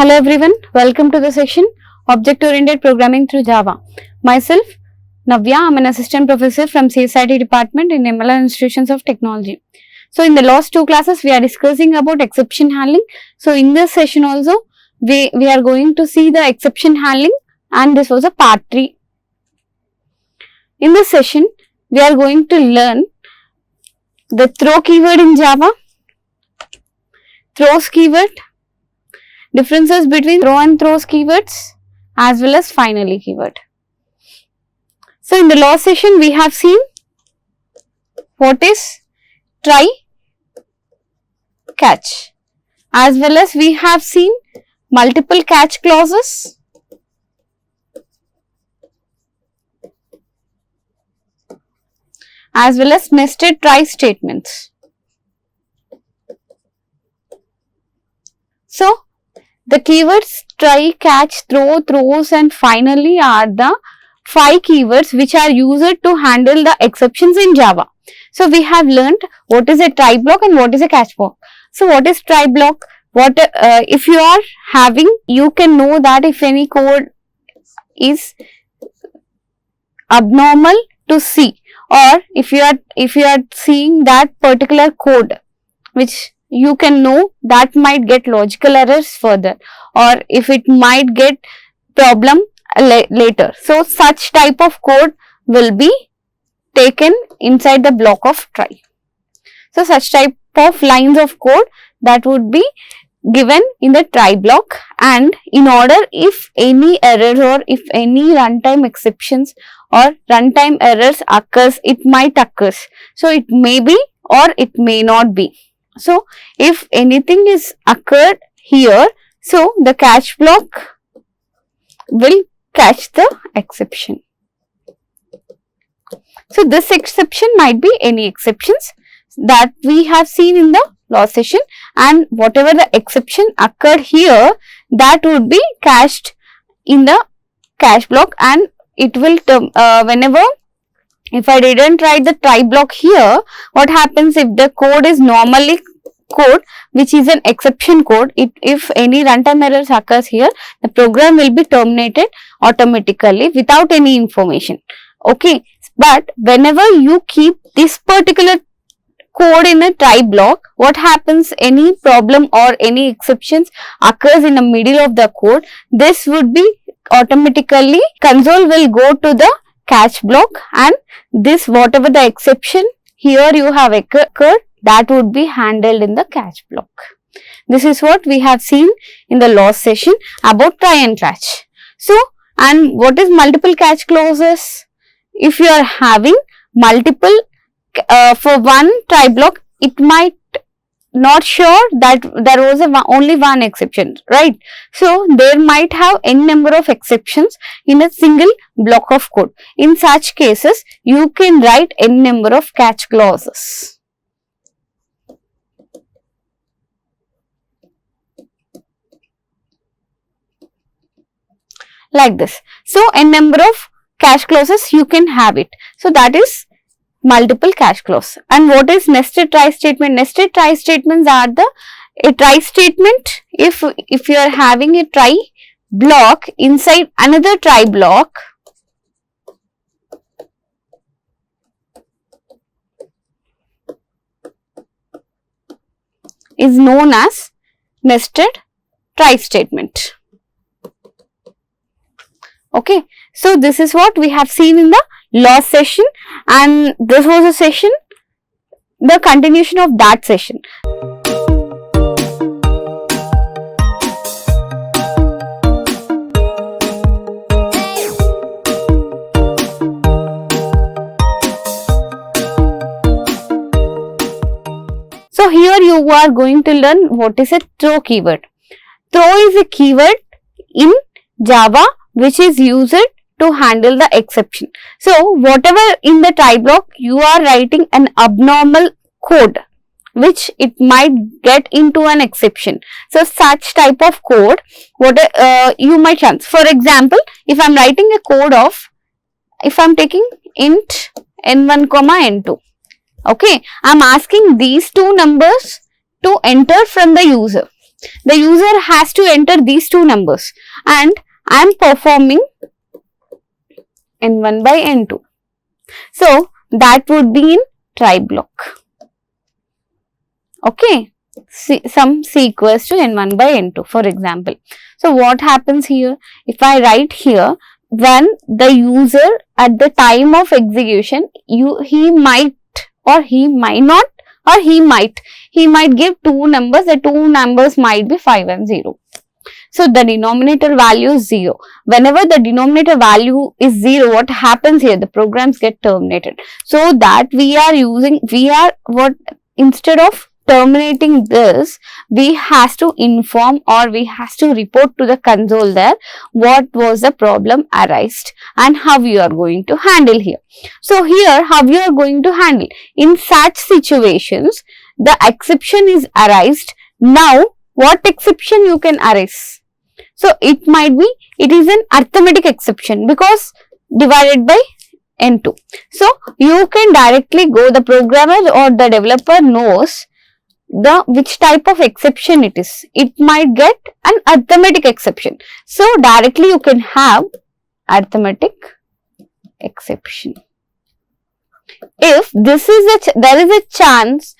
Hello everyone, welcome to the section Object-Oriented Programming through Java. Myself, Navya, I am an assistant professor from CSIT department in MLR Institutions of Technology. So in the last two classes, we are discussing about exception handling. So in this session also, we are going to see the exception handling, and this was a part 3. In this session, we are going to learn the throw keyword in Java, throws keyword, differences between throw and throws keywords, as well as finally keyword. So in the last session, we have seen what is try, catch, as well as we have seen multiple catch clauses, as well as nested try statements. So the keywords try, catch, throw, throws and finally are the 5 keywords which are used to handle the exceptions in Java. So we have learned what is a try block and what is a catch block. So what is try block? If you are having, you can know that if any code is abnormal to see, or if you are seeing that particular code which you can know that might get logical errors further, or if it might get problem later. So such type of code will be taken inside the block of try. So such type of lines of code that would be given in the try block, and in order if any errors or if any runtime exceptions or runtime errors occurs, it might occur. So it may be or it may not be. So if anything is occurred here, so the catch block will catch the exception. So this exception might be any exceptions that we have seen in the last session, and whatever the exception occurred here, that would be cached in the catch block, and it will whenever, if I didn't write the try block here, what happens if the code is normally code which is an exception code, if any runtime errors occurs here, the program will be terminated automatically without any information. Okay, but whenever you keep this particular code in a try block, what happens, any problem or any exceptions occurs in the middle of the code, this would be automatically, console will go to the catch block, and this whatever the exception here you have occurred, that would be handled in the catch block. This is what we have seen in the last session about try and catch. So, and what is multiple catch clauses? If you are having multiple for one try block, it might not sure that there was only one exception, right? So there might have n number of exceptions in a single block of code. In such cases, you can write n number of catch clauses. Like this. So n number of catch clauses you can have it. So that is multiple catch clause. And what is nested try statement? Nested try statements are a try statement. If you are having a try block inside another try block, is known as nested try statement. Okay, so this is what we have seen in the last session, and this was a session, the continuation of that session. So here you are going to learn what is a throw keyword. Throw is a keyword in Java which is used to handle the exception. So whatever in the try block you are writing an abnormal code which it might get into an exception. So such type of code, you might chance. For example, if I am writing a code of, if I am taking int n1 comma n2, okay, I am asking these two numbers to enter from the user. The user has to enter these two numbers and I am performing N1 by N2. So that would be in try block. Okay, some C equals to N1 by N2 for example. So what happens here? If I write here, when the user at the time of execution, he might or he might not or he might give two numbers. The two numbers might be 5 and 0. So the denominator value is 0. Whenever the denominator value is 0, what happens here? The programs get terminated. So that instead of terminating this, we has to inform or we has to report to the console there what was the problem arised and how you are going to handle here. So here, how you are going to handle? In such situations, the exception is arised. Now, what exception you can arise? So it is an arithmetic exception because divided by N2. So you can directly go, the programmer or the developer knows which type of exception it is. It might get an arithmetic exception. So directly you can have arithmetic exception. If there is a chance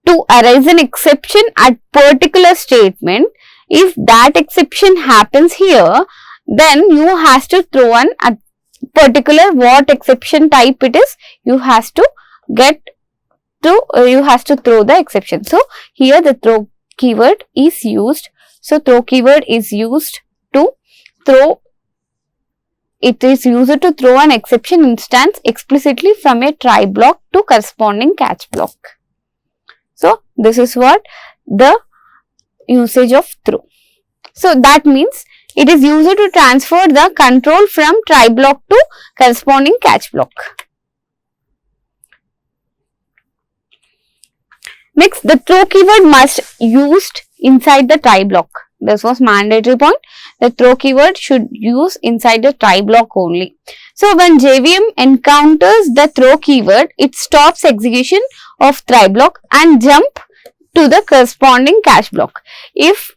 to arise an exception at particular statement, if that exception happens here, then you have to throw a particular what exception type it is, you have to throw the exception. So here the throw keyword is used. So throw keyword is used to throw. It is used to throw an exception instance explicitly from a try block to corresponding catch block. So this is what the usage of throw. So that means it is used to transfer the control from try block to corresponding catch block. Next, the throw keyword must used inside the try block. This was mandatory point. The throw keyword should use inside the try block only. So when JVM encounters the throw keyword, it stops execution of try block and jump to the corresponding catch block. If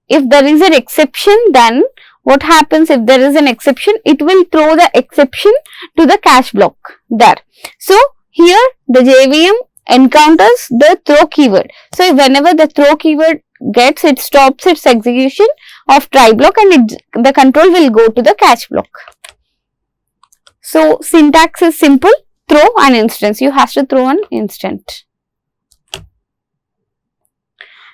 there is an exception, then what happens? If there is an exception, it will throw the exception to the catch block there. So here the JVM encounters the throw keyword. So whenever the throw keyword gets, it stops its execution of try block and the control will go to the catch block. So syntax is simple. Throw an instance. You have to throw an instant.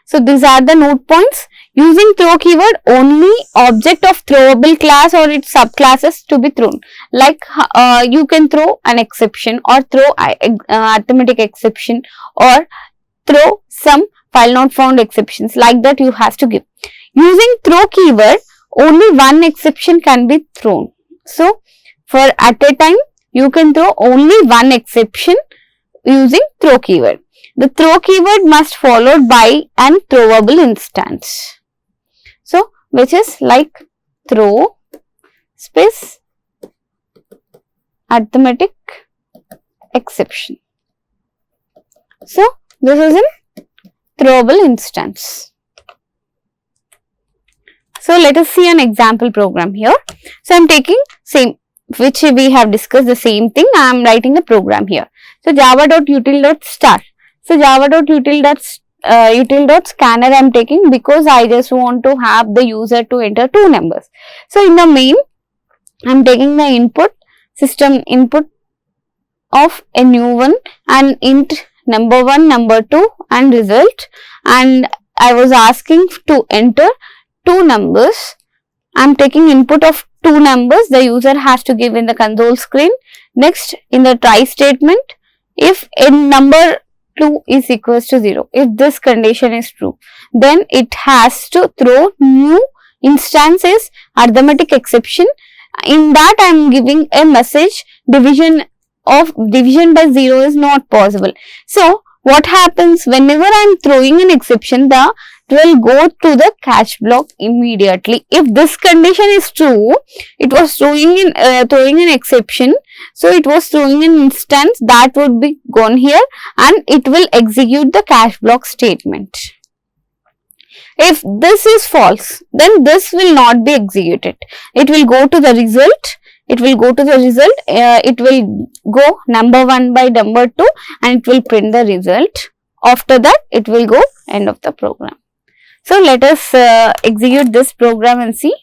So these are the note points. Using throw keyword, only object of throwable class or its subclasses to be thrown. Like you can throw an exception or throw arithmetic exception or throw some file not found exceptions, like that you have to give. Using throw keyword, only one exception can be thrown. So for at a time, you can throw only one exception using throw keyword. The throw keyword must followed by an throwable instance. So which is like throw space arithmetic exception. So this is an throwable instance. So let us see an example program here. So I am taking same which we have discussed the same thing. I am writing the program here. So java.util.start. So java.util.scanner I am taking because I just want to have the user to enter two numbers. So in the main, I am taking the input, system input of a new one and int number 1, number 2 and result, and I was asking to enter two numbers. I am taking input of two numbers. The user has to give in the console screen. Next, in the try statement, if in number 2 is equals to 0, if this condition is true, then it has to throw new instances arithmetic exception. In that I am giving a message division by 0 is not possible. So what happens whenever I am throwing an exception, it will go to the catch block immediately. If this condition is true, it was throwing an exception. So it was throwing an instance that would be gone here and it will execute the catch block statement. If this is false, then this will not be executed. It will go to the result. It will go number 1 by number 2 and it will print the result. After that, it will go end of the program. So, let us execute this program and see.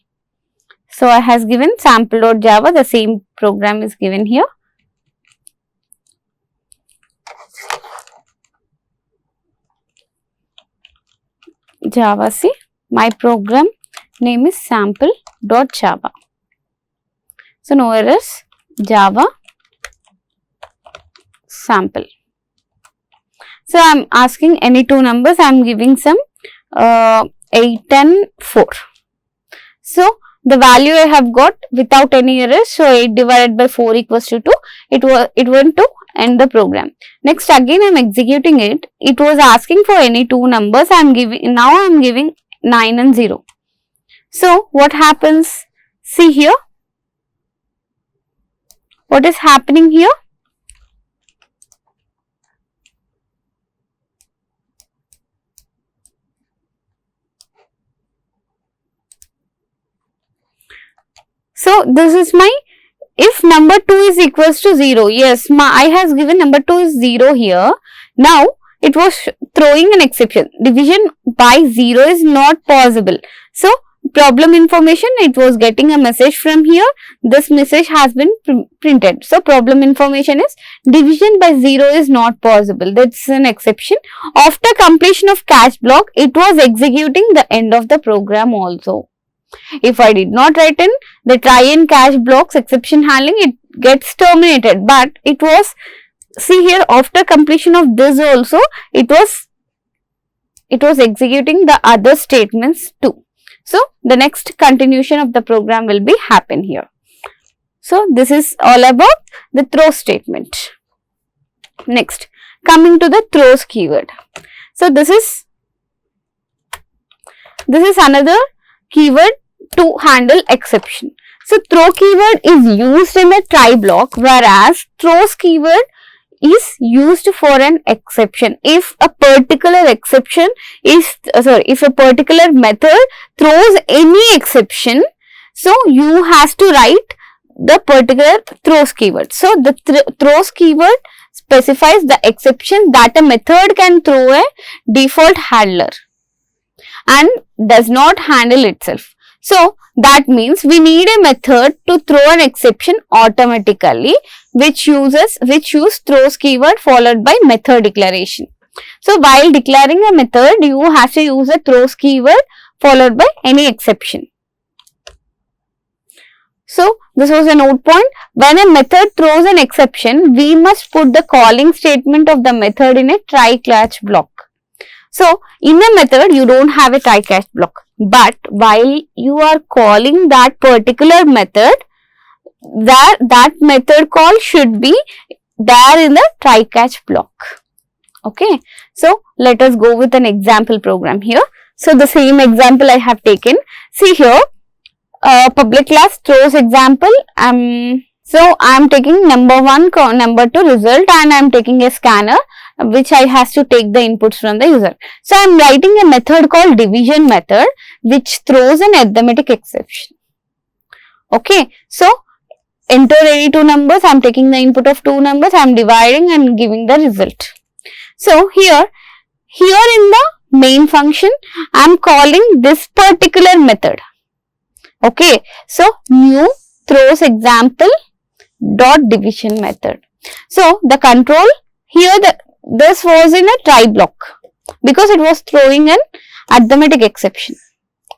So, I has given sample.java, the same program is given here. Java, see, my program name is sample.java. So, no errors, Java sample. So, I am asking any two numbers, I am giving some 8 and 4. So, the value I have got without any errors. So, 8 divided by 4 equals to 2. It went to end the program. Next, again I am executing it. It was asking for any two numbers. I am giving 9 and 0. So, what happens? See here. What is happening here? So, this is my, if number 2 is equals to 0, yes, I has given number 2 is 0 here. Now, it was throwing an exception. Division by 0 is not possible. So, problem information, it was getting a message from here. This message has been printed. So, problem information is division by 0 is not possible. That's an exception. After completion of catch block, it was executing the end of the program also. If I did not write in the try and catch blocks exception handling, it gets terminated. But it was, see here, after completion of this also, it was executing the other statements too. So, the next continuation of the program will be happen here. So, this is all about the throw statement. Next, coming to the throws keyword. So, this is another keyword to handle exception. So, throw keyword is used in the try block, whereas throws keyword is used for an exception. If a particular exception is, if a particular method throws any exception, so you have to write the particular throws keyword. So, the throws keyword specifies the exception that a method can throw a default handler and does not handle itself. So, that means we need a method to throw an exception automatically, which use throws keyword followed by method declaration. So, while declaring a method, you have to use a throws keyword followed by any exception. So, this was a note point. When a method throws an exception, we must put the calling statement of the method in a try catch block. So, in a method, you don't have a try catch block. But while you are calling that particular method, that method call should be there in the try catch block. Okay. So, let us go with an example program here. So, the same example I have taken. See here, public class throws example. So, I am taking number 1, number 2 result, and I am taking a scanner which I has to take the inputs from the user. So, I am writing a method called division method which throws an arithmetic exception. Okay. So, enter any two numbers, I am taking the input of two numbers, I am dividing and giving the result. So, here in the main function, I am calling this particular method. Okay. So, new throws example dot division method. So, the control here, this was in a try block because it was throwing an arithmetic exception,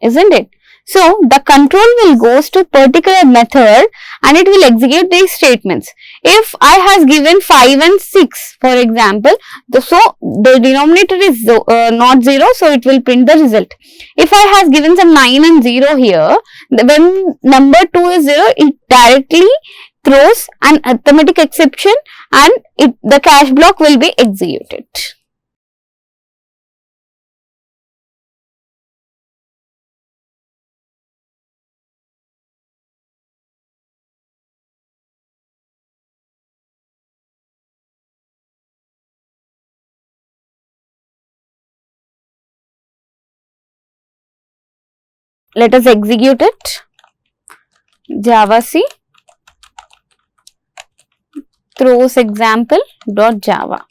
isn't it? So, the control will goes to particular method and it will execute these statements. If I has given 5 and 6, for example, so the denominator is not 0, so it will print the result. If I has given some 9 and 0 here, when number 2 is 0, it directly throws an arithmetic exception and the catch block will be executed. let us execute it. Java C throws example dot Java.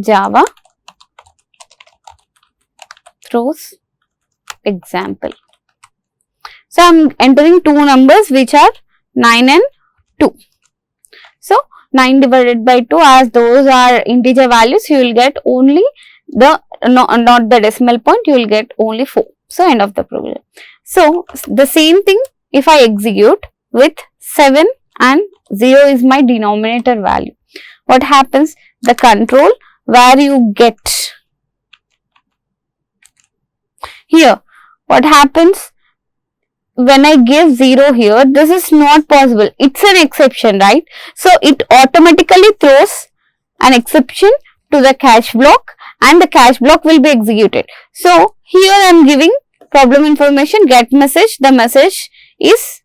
Java throws example. So I am entering two numbers which are 9 and 2. So 9 divided by 2, as those are integer values, you will get only the not the decimal point, you will get only 4. So end of the program. So the same thing if I execute with 7 and 0 is my denominator value. What happens? The control where you get here, what happens when I give 0 here, this is not possible. It's an exception, right? So it automatically throws an exception to the catch block and the catch block will be executed. So here I am giving problem information, get message, the message is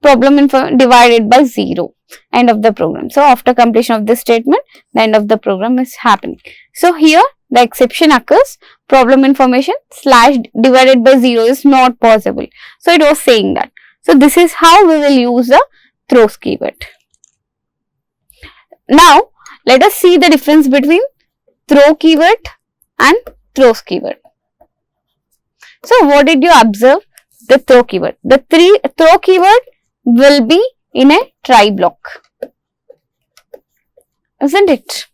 problem info divided by 0, end of the program. So after completion of this statement, the end of the program is happening. So here the exception occurs, problem information slash divided by 0 is not possible. So it was saying that. So this is how we will use the throws keyword. Now let us see the difference between throw keyword and throws keyword. So what did you observe? The throw keyword. The throw keyword will be in a try block, isn't it?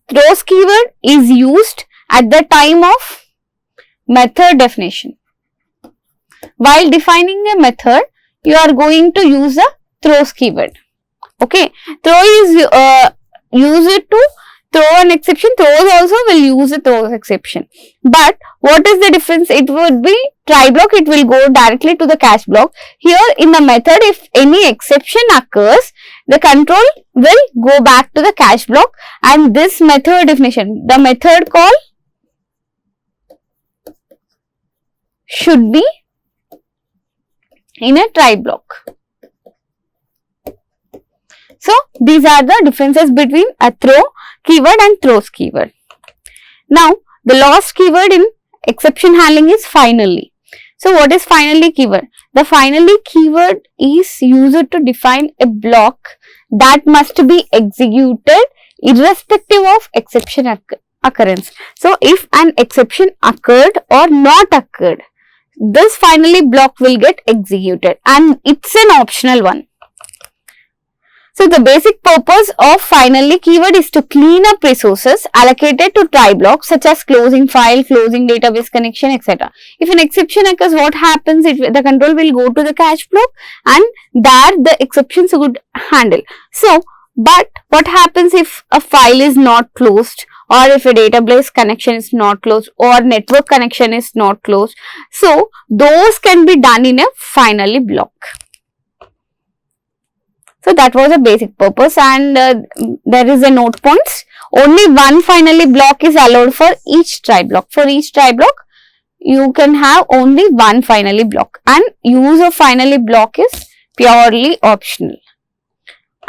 Throws keyword is used at the time of method definition. While defining a method, you are going to use a throws keyword. Okay, throw is used to throw an exception. Throws also will use a throws exception. But what is the difference? It would be try block, it will go directly to the catch block. Here in the method, if any exception occurs, the control will go back to the catch block, and this method definition, the method call should be in a try block. So these are the differences between a throw keyword and throws keyword. Now the last keyword in exception handling is finally. So what is finally keyword? The finally keyword is used to define a block that must be executed irrespective of exception occurrence. So if an exception occurred or not occurred, this finally block will get executed, and it's an optional one. So the basic purpose of finally keyword is to clean up resources allocated to try blocks such as closing file, closing database connection, etc. If an exception occurs, what happens? The control will go to the catch block and there the exceptions would handle. So, but what happens if a file is not closed, or if a database connection is not closed, or network connection is not closed? So, those can be done in a finally block. So that was a basic purpose, and there is a note points. Only one finally block is allowed for each try block. For each try block, you can have only one finally block, and use of finally block is purely optional.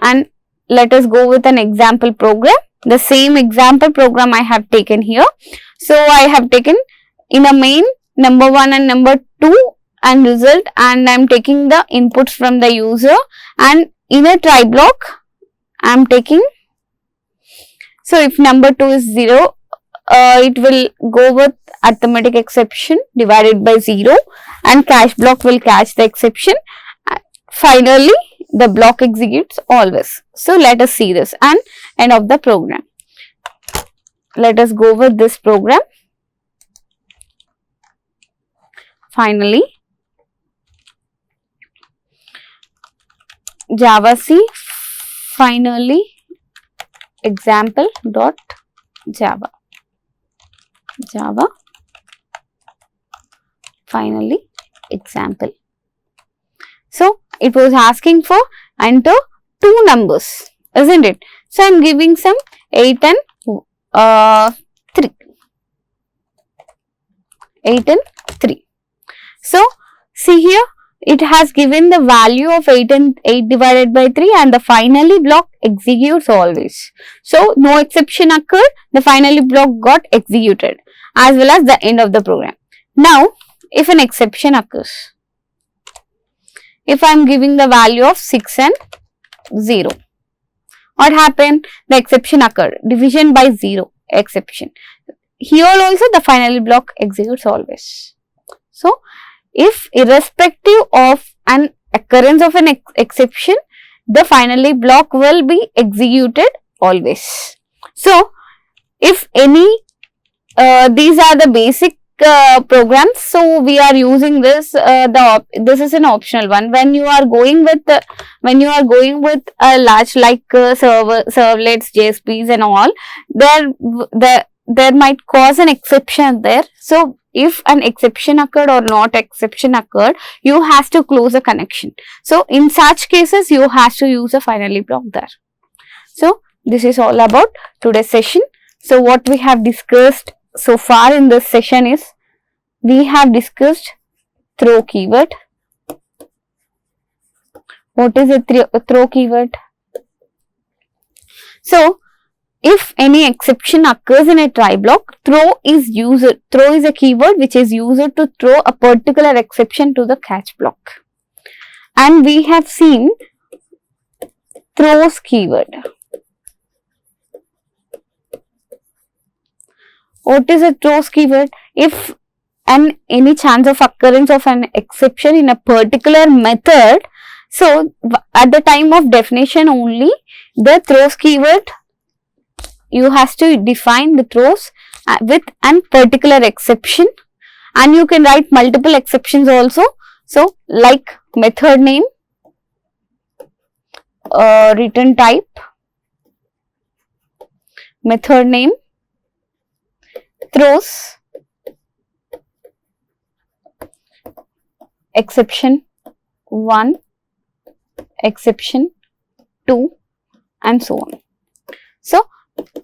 And let us go with an example program. The same example program I have taken here. So I have taken in a main number 1 and number 2 and result, and I am taking the inputs from the user, and in a try block I am taking, so if number 2 is 0, it will go with arithmetic exception divided by 0, and catch block will catch the exception. Finally the block executes always. So let us see this and end of the program. Let us go with this program. Finally Java C finally example dot Java. Java finally example. So it was asking for enter two numbers, isn't it? So I am giving some 8 and 3. 8 and 3. So see here, it has given the value of 8 divided by 3, and the finally block executes always. So no exception occurred, the finally block got executed as well as the end of the program. Now if an exception occurs. If I am giving the value of 6 and 0, what happened? The exception occurred, division by 0, exception. Here also the finally block executes always. So, if irrespective of an occurrence of an exception, the finally block will be executed always. So, if any, these are the basic programs, so we are using this. This is an optional one. When you are going with a large like servlets, JSPs, and all, there might cause an exception there. So, if an exception occurred or not exception occurred, you have to close a connection. So, in such cases, you have to use a finally block there. So, this is all about today's session. So, what we have discussed so far in this session is, we have discussed throw keyword. What is a throw keyword? So, if any exception occurs in a try block, throw is a keyword which is used to throw a particular exception to the catch block. And we have seen throws keyword. What is a throws keyword? If any chance of occurrence of an exception in a particular method, so at the time of definition only, the throws keyword, you have to define the throws with an particular exception, and you can write multiple exceptions also. So, like method name, return type, method name, throws, exception 1, exception 2, and so on. So,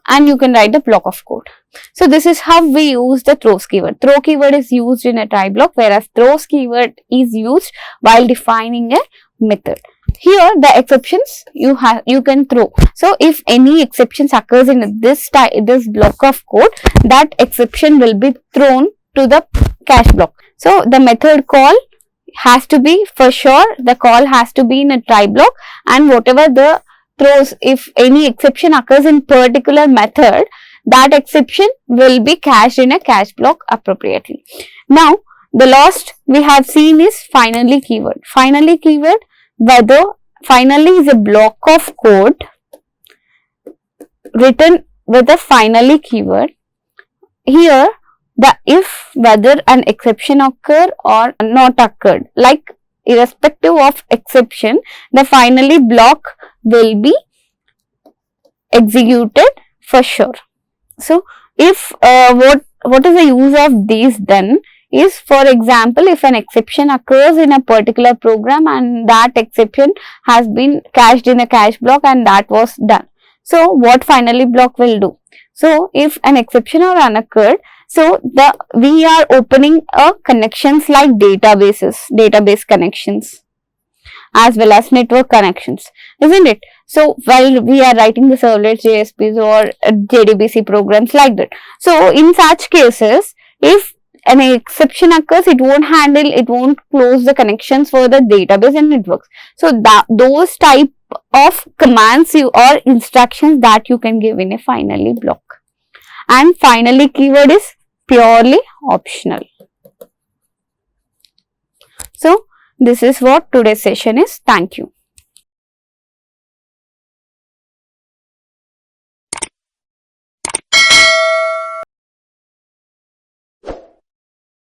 and you can write a block of code. So, this is how we use the throws keyword. Throw keyword is used in a try block, whereas throws keyword is used while defining a method. Here, the exceptions you can throw. So, if any exceptions occurs in this block of code, that exception will be thrown to the catch block. So, the method call has to be, for sure, the call has to be in a try block, and whatever the throws, if any exception occurs in particular method, that exception will be cached in a catch block appropriately. Now, the last we have seen is finally keyword. Finally keyword, whether finally is a block of code written with a finally keyword. Here, the if whether an exception occur or not occurred, like irrespective of exception, the finally block will be executed for sure. So, if what is the use of these then is, for example, if an exception occurs in a particular program and that exception has been cached in a cache block and that was done. So, what finally block will do? So, if an exception or unoccurred, so we are opening a connections like database connections as well as network connections, isn't it? So, while we are writing the servlets, JSPs or JDBC programs like that. So, in such cases, if an exception occurs, it won't close the connections for the database and networks. So, those type of commands or instructions that you can give in a finally block. And finally keyword is purely optional. So, this is what today's session is. Thank you.